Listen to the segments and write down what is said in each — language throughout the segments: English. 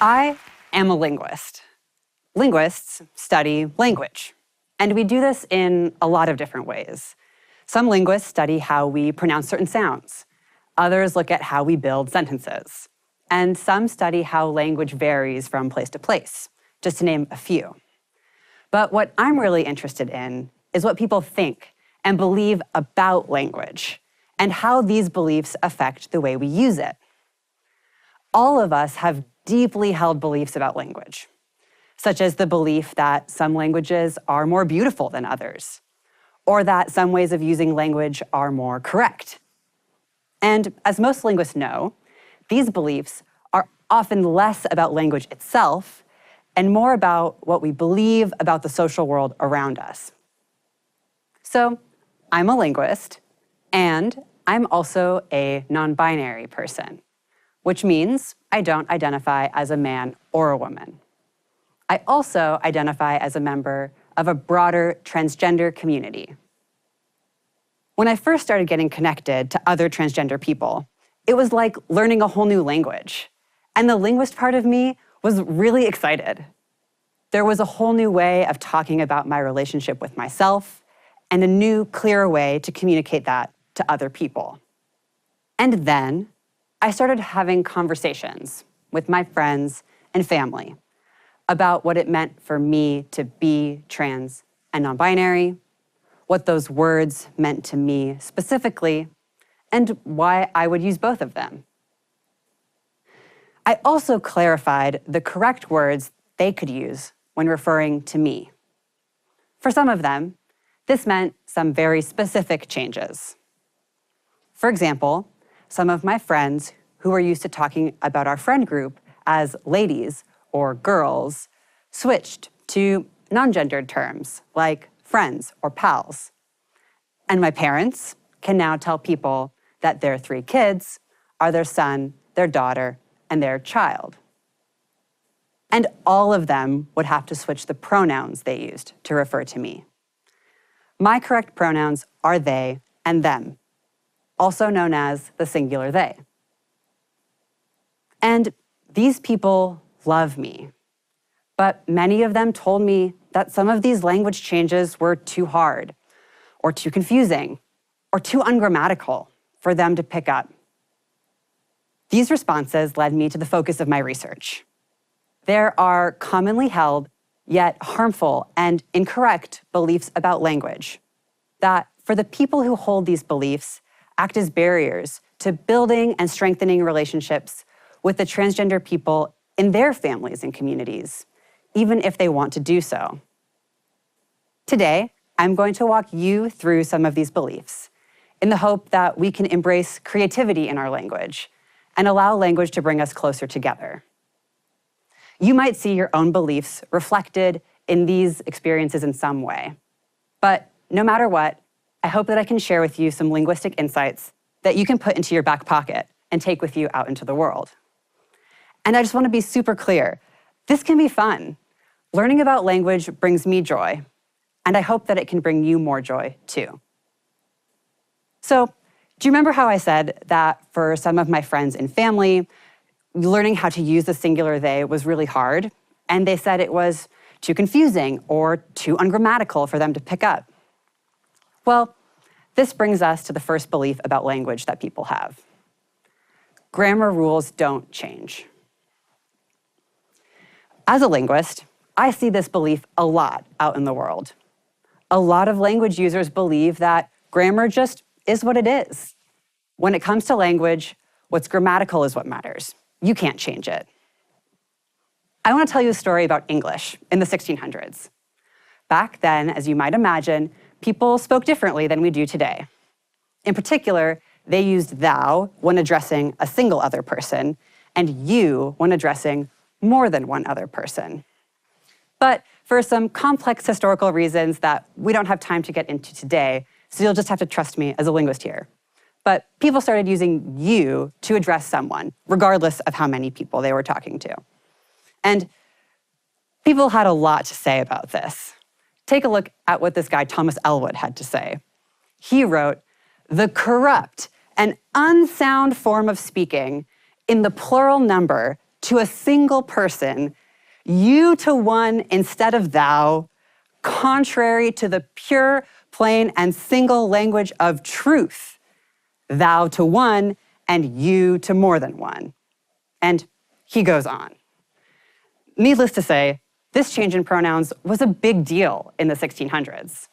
I am a linguist. Linguists study language, and we do this in a lot of different ways. Some linguists study how we pronounce certain sounds. Others look at how we build sentences. And some study how language varies from place to place, just to name a few. But what I'm really interested in is what people think and believe about language, and how these beliefs affect the way we use it. All of us have deeply held beliefs about language, such as the belief that some languages are more beautiful than others, or that some ways of using language are more correct. And as most linguists know, these beliefs are often less about language itself and more about what we believe about the social world around us. So I'm a linguist, and I'm also a non-binary person, which means I don't identify as a man or a woman. I also identify as a member of a broader transgender community. When I first started getting connected to other transgender people, it was like learning a whole new language. And the linguist part of me was really excited. There was a whole new way of talking about my relationship with myself, and a new, clearer way to communicate that to other people. And then I started having conversations with my friends and family about what it meant for me to be trans and non-binary, what those words meant to me specifically, and why I would use both of them. I also clarified the correct words they could use when referring to me. For some of them, this meant some very specific changes. For example, some of my friends who were used to talking about our friend group as ladies or girls switched to non-gendered terms like friends or pals. And my parents can now tell people that their 3 kids are their son, their daughter, and their child. And all of them would have to switch the pronouns they used to refer to me. My correct pronouns are they and them, also known as the singular they. And these people love me, but many of them told me that some of these language changes were too hard, or too confusing, or too ungrammatical for them to pick up. These responses led me to the focus of my research. There are commonly held, yet harmful and incorrect beliefs about language that, for the people who hold these beliefs, act as barriers to building and strengthening relationships with the transgender people in their families and communities, even if they want to do so. Today, I'm going to walk you through some of these beliefs in the hope that we can embrace creativity in our language and allow language to bring us closer together. You might see your own beliefs reflected in these experiences in some way. But no matter what, I hope that I can share with you some linguistic insights that you can put into your back pocket and take with you out into the world. And I just want to be super clear. This can be fun. Learning about language brings me joy, and I hope that it can bring you more joy too. So, do you remember how I said that for some of my friends and family, learning how to use the singular they was really hard, and they said it was too confusing or too ungrammatical for them to pick up? Well, this brings us to the first belief about language that people have. Grammar rules don't change. As a linguist, I see this belief a lot out in the world. A lot of language users believe that grammar just is what it is. When it comes to language, what's grammatical is what matters. You can't change it. I want to tell you a story about English in the 1600s. Back then, as you might imagine, people spoke differently than we do today. In particular, they used thou when addressing a single other person, and you when addressing more than one other person. But for some complex historical reasons that we don't have time to get into today, so you'll just have to trust me as a linguist here. But people started using you to address someone, regardless of how many people they were talking to. And people had a lot to say about this. Take a look at what this guy Thomas Elwood had to say. He wrote, "The corrupt and unsound form of speaking in the plural number to a single person, you to one instead of thou, contrary to the pure, plain, and single language of truth, thou to one and you to more than one. And he goes on. Needless to say, this change in pronouns was a big deal in the 1600s.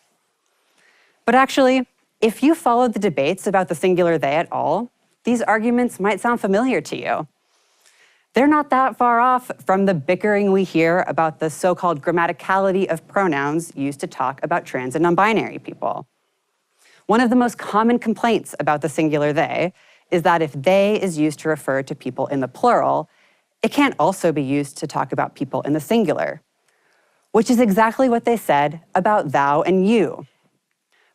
But actually, if you followed the debates about the singular they at all, these arguments might sound familiar to you. They're not that far off from the bickering we hear about the so-called grammaticality of pronouns used to talk about trans and non-binary people. One of the most common complaints about the singular they is that if they is used to refer to people in the plural, it can't also be used to talk about people in the singular, which is exactly what they said about thou and you.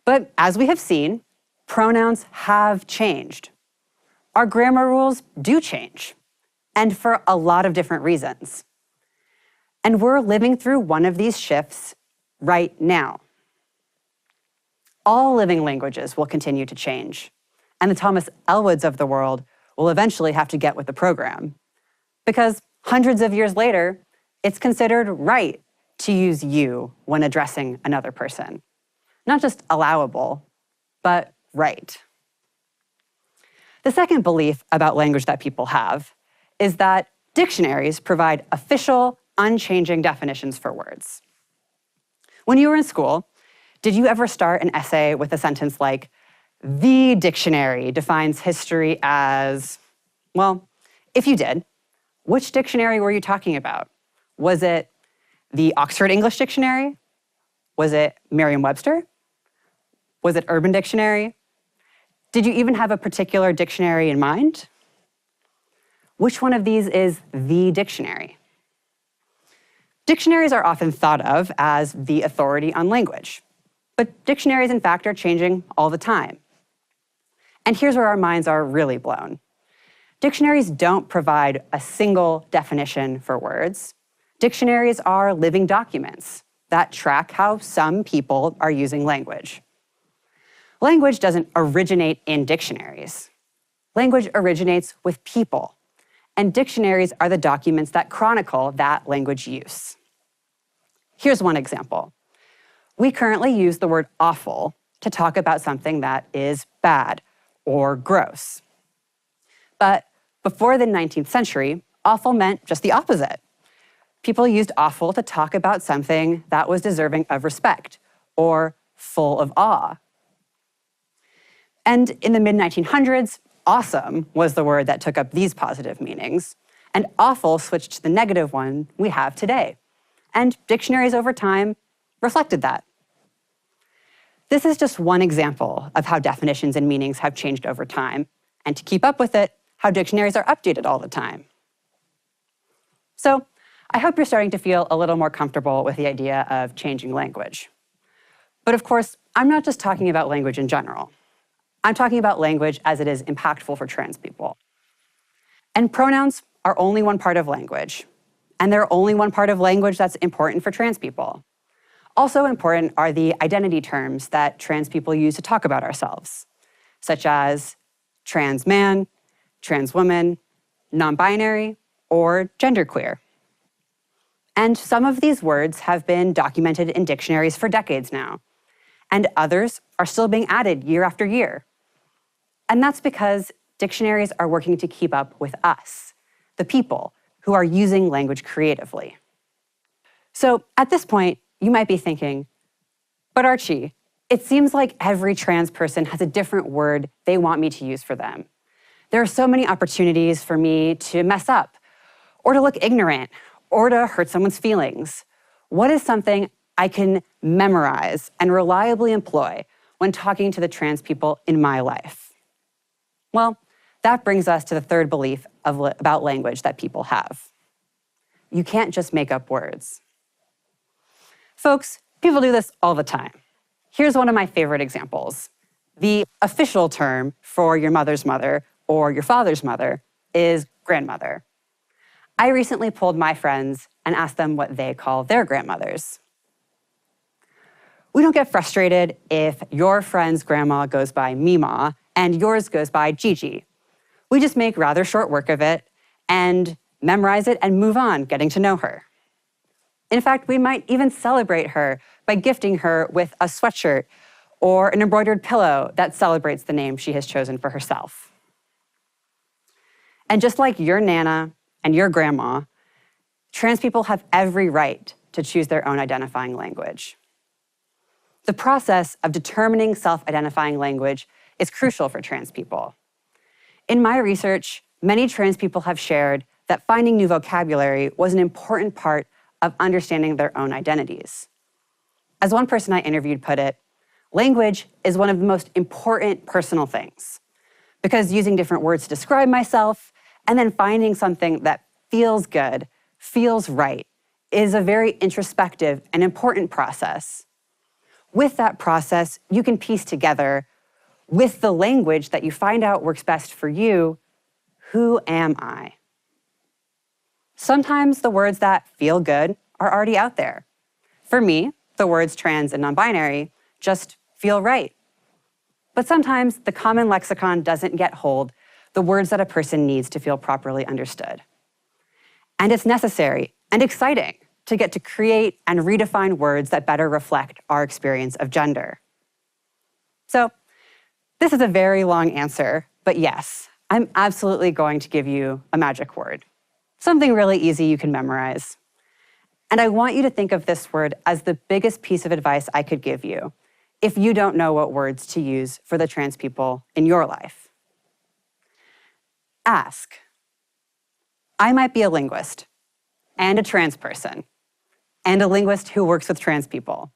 But as we have seen, pronouns have changed. Our grammar rules do change, and for a lot of different reasons. And we're living through one of these shifts right now. All living languages will continue to change, and the Thomas Elwoods of the world will eventually have to get with the program. Because hundreds of years later, it's considered right to use you when addressing another person. Not just allowable, but right. The second belief about language that people have is that dictionaries provide official, unchanging definitions for words. When you were in school, did you ever start an essay with a sentence like, "The dictionary defines history as," well, if you did, which dictionary were you talking about? Was it the Oxford English Dictionary? Was it Merriam-Webster? Was it Urban Dictionary? Did you even have a particular dictionary in mind? Which one of these is the dictionary? Dictionaries are often thought of as the authority on language, but dictionaries, in fact, are changing all the time. And here's where our minds are really blown. Dictionaries don't provide a single definition for words. Dictionaries are living documents that track how some people are using language. Language doesn't originate in dictionaries. Language originates with people, and dictionaries are the documents that chronicle that language use. Here's one example. We currently use the word awful to talk about something that is bad or gross. But before the 19th century, awful meant just the opposite. People used awful to talk about something that was deserving of respect or full of awe. And in the mid-1900s, awesome was the word that took up these positive meanings, and awful switched to the negative one we have today. And dictionaries over time reflected that. This is just one example of how definitions and meanings have changed over time, and to keep up with it, how dictionaries are updated all the time. So I hope you're starting to feel a little more comfortable with the idea of changing language. But of course, I'm not just talking about language in general. I'm talking about language as it is impactful for trans people. And pronouns are only one part of language, and they're only one part of language that's important for trans people. Also important are the identity terms that trans people use to talk about ourselves, such as trans man, trans woman, non-binary, or genderqueer. And some of these words have been documented in dictionaries for decades now, and others are still being added year after year. And that's because dictionaries are working to keep up with us, the people who are using language creatively. So at this point, you might be thinking, but Archie, it seems like every trans person has a different word they want me to use for them. There are so many opportunities for me to mess up, or to look ignorant, or to hurt someone's feelings. What is something I can memorize and reliably employ when talking to the trans people in my life? Well, that brings us to the third belief about language that people have. You can't just make up words. Folks, people do this all the time. Here's one of my favorite examples. The official term for your mother's mother or your father's mother is grandmother. I recently polled my friends and asked them what they call their grandmothers. We don't get frustrated if your friend's grandma goes by Mima and yours goes by Gigi. We just make rather short work of it, and memorize it, and move on, getting to know her. In fact, we might even celebrate her by gifting her with a sweatshirt or an embroidered pillow that celebrates the name she has chosen for herself. And just like your Nana and your grandma, trans people have every right to choose their own identifying language. The process of determining self-identifying language is crucial for trans people. In my research, many trans people have shared that finding new vocabulary was an important part of understanding their own identities. As one person I interviewed put it, language is one of the most important personal things, because using different words to describe myself and then finding something that feels good, feels right, is a very introspective and important process. With that process, you can piece together, with the language that you find out works best for you, who am I? Sometimes the words that feel good are already out there. For me, the words trans and non-binary just feel right. But sometimes the common lexicon doesn't yet hold the words that a person needs to feel properly understood. And it's necessary and exciting to get to create and redefine words that better reflect our experience of gender. So this is a very long answer, but yes, I'm absolutely going to give you a magic word, something really easy you can memorize. And I want you to think of this word as the biggest piece of advice I could give you if you don't know what words to use for the trans people in your life. Ask. I might be a linguist and a trans person and a linguist who works with trans people,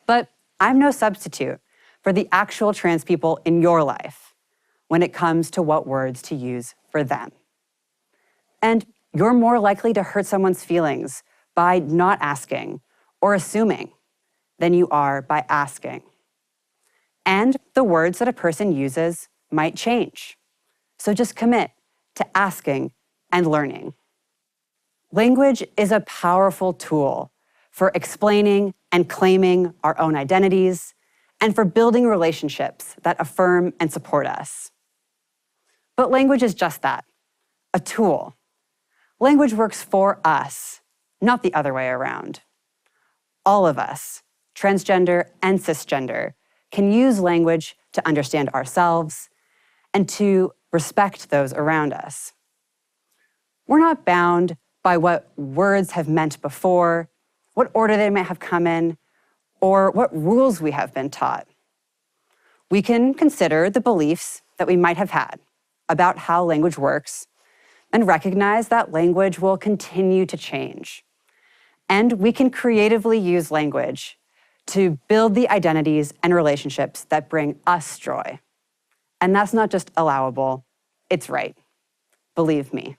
but I'm no substitute for the actual trans people in your life when it comes to what words to use for them. And you're more likely to hurt someone's feelings by not asking or assuming than you are by asking. And the words that a person uses might change. So just commit to asking and learning. Language is a powerful tool for explaining and claiming our own identities and for building relationships that affirm and support us. But language is just that, a tool. Language works for us, not the other way around. All of us, transgender and cisgender, can use language to understand ourselves and to respect those around us. We're not bound by what words have meant before, what order they might have come in, or what rules we have been taught. We can consider the beliefs that we might have had about how language works and recognize that language will continue to change. And we can creatively use language to build the identities and relationships that bring us joy. And that's not just allowable, it's right. Believe me.